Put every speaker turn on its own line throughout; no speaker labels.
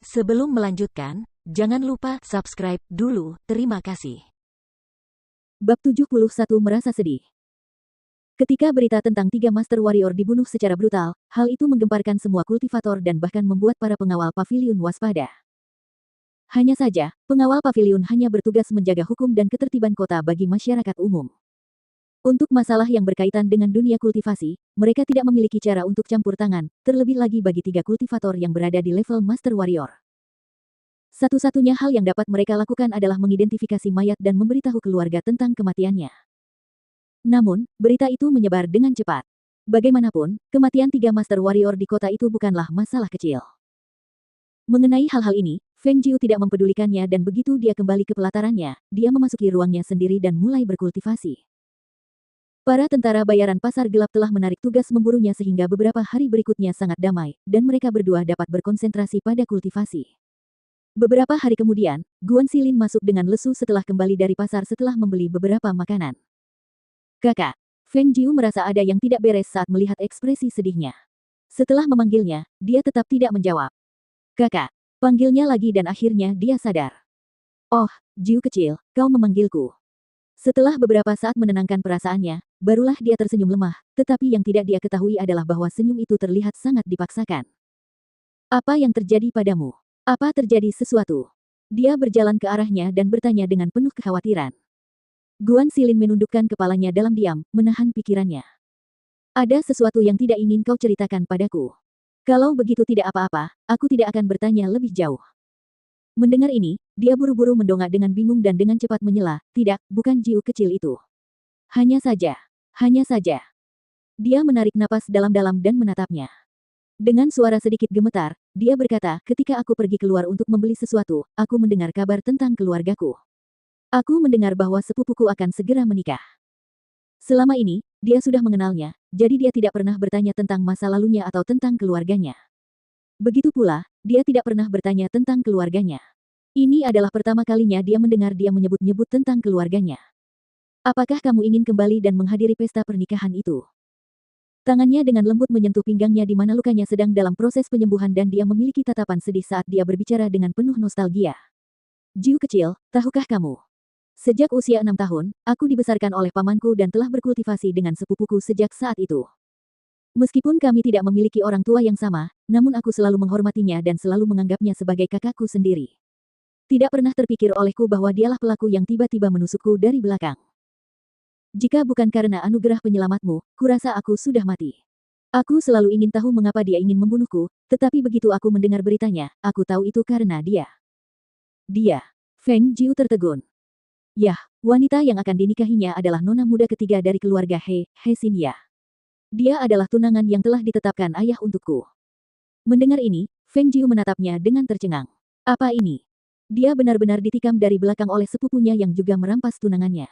Sebelum melanjutkan, jangan lupa subscribe dulu, terima kasih.
Bab 71 merasa sedih. Ketika berita tentang 3 Master Warrior dibunuh secara brutal, hal itu menggemparkan semua kultivator dan bahkan membuat para pengawal pavilion waspada. Hanya saja, pengawal pavilion hanya bertugas menjaga hukum dan ketertiban kota bagi masyarakat umum. Untuk masalah yang berkaitan dengan dunia kultivasi, mereka tidak memiliki cara untuk campur tangan, terlebih lagi bagi 3 kultivator yang berada di level Master Warrior. Satu-satunya hal yang dapat mereka lakukan adalah mengidentifikasi mayat dan memberitahu keluarga tentang kematiannya. Namun, berita itu menyebar dengan cepat. Bagaimanapun, kematian 3 Master Warrior di kota itu bukanlah masalah kecil. Mengenai hal-hal ini, Feng Jiu tidak mempedulikannya dan begitu dia kembali ke pelatarannya, dia memasuki ruangnya sendiri dan mulai berkultivasi. Para tentara bayaran pasar gelap telah menarik tugas memburunya sehingga beberapa hari berikutnya sangat damai, dan mereka berdua dapat berkonsentrasi pada kultivasi. Beberapa hari kemudian, Guan Xilin masuk dengan lesu setelah kembali dari pasar setelah membeli beberapa makanan. Kakak, Feng Jiu merasa ada yang tidak beres saat melihat ekspresi sedihnya. Setelah memanggilnya, dia tetap tidak menjawab. Kakak, panggilnya lagi dan akhirnya dia sadar. Oh, Jiu kecil, kau memanggilku. Setelah beberapa saat menenangkan perasaannya, barulah dia tersenyum lemah, tetapi yang tidak dia ketahui adalah bahwa senyum itu terlihat sangat dipaksakan. Apa yang terjadi padamu? Apa terjadi sesuatu? Dia berjalan ke arahnya dan bertanya dengan penuh kekhawatiran. Guan Xilin menundukkan kepalanya dalam diam, menahan pikirannya. Ada sesuatu yang tidak ingin kau ceritakan padaku. Kalau begitu tidak apa-apa, aku tidak akan bertanya lebih jauh. Mendengar ini, dia buru-buru mendongak dengan bingung dan dengan cepat menyela, tidak, bukan Jiu kecil itu. Hanya saja. Dia menarik napas dalam-dalam dan menatapnya. Dengan suara sedikit gemetar, dia berkata, ketika aku pergi keluar untuk membeli sesuatu, aku mendengar kabar tentang keluargaku. Aku mendengar bahwa sepupuku akan segera menikah. Selama ini, dia sudah mengenalnya, jadi dia tidak pernah bertanya tentang masa lalunya atau tentang keluarganya. Begitu pula, dia tidak pernah bertanya tentang keluarganya. Ini adalah pertama kalinya dia mendengar dia menyebut-nyebut tentang keluarganya. Apakah kamu ingin kembali dan menghadiri pesta pernikahan itu? Tangannya dengan lembut menyentuh pinggangnya di mana lukanya sedang dalam proses penyembuhan dan dia memiliki tatapan sedih saat dia berbicara dengan penuh nostalgia. Jiu kecil, tahukah kamu? Sejak usia 6 tahun, aku dibesarkan oleh pamanku dan telah berkultivasi dengan sepupuku sejak saat itu. Meskipun kami tidak memiliki orang tua yang sama, namun aku selalu menghormatinya dan selalu menganggapnya sebagai kakakku sendiri. Tidak pernah terpikir olehku bahwa dialah pelaku yang tiba-tiba menusukku dari belakang. Jika bukan karena anugerah penyelamatmu, kurasa aku sudah mati. Aku selalu ingin tahu mengapa dia ingin membunuhku, tetapi begitu aku mendengar beritanya, aku tahu itu karena dia. Dia. Feng Jiu tertegun. Yah, wanita yang akan dinikahinya adalah nona muda ketiga dari keluarga He Xinya. Dia adalah tunangan yang telah ditetapkan ayah untukku. Mendengar ini, Feng Jiu menatapnya dengan tercengang. Apa ini? Dia benar-benar ditikam dari belakang oleh sepupunya yang juga merampas tunangannya.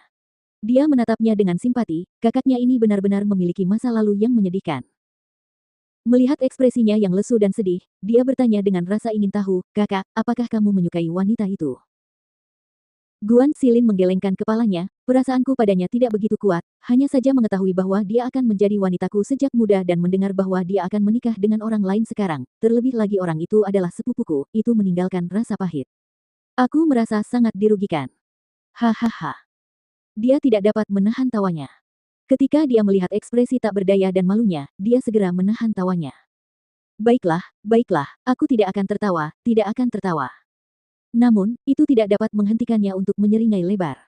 Dia menatapnya dengan simpati, kakaknya ini benar-benar memiliki masa lalu yang menyedihkan. Melihat ekspresinya yang lesu dan sedih, dia bertanya dengan rasa ingin tahu, kakak, apakah kamu menyukai wanita itu? Guan Xilin menggelengkan kepalanya, perasaanku padanya tidak begitu kuat, hanya saja mengetahui bahwa dia akan menjadi wanitaku sejak muda dan mendengar bahwa dia akan menikah dengan orang lain sekarang, terlebih lagi orang itu adalah sepupuku, itu meninggalkan rasa pahit. Aku merasa sangat dirugikan. Hahaha. Dia tidak dapat menahan tawanya. Ketika dia melihat ekspresi tak berdaya dan malunya, dia segera menahan tawanya. Baiklah, aku tidak akan tertawa, Namun, itu tidak dapat menghentikannya untuk menyeringai lebar.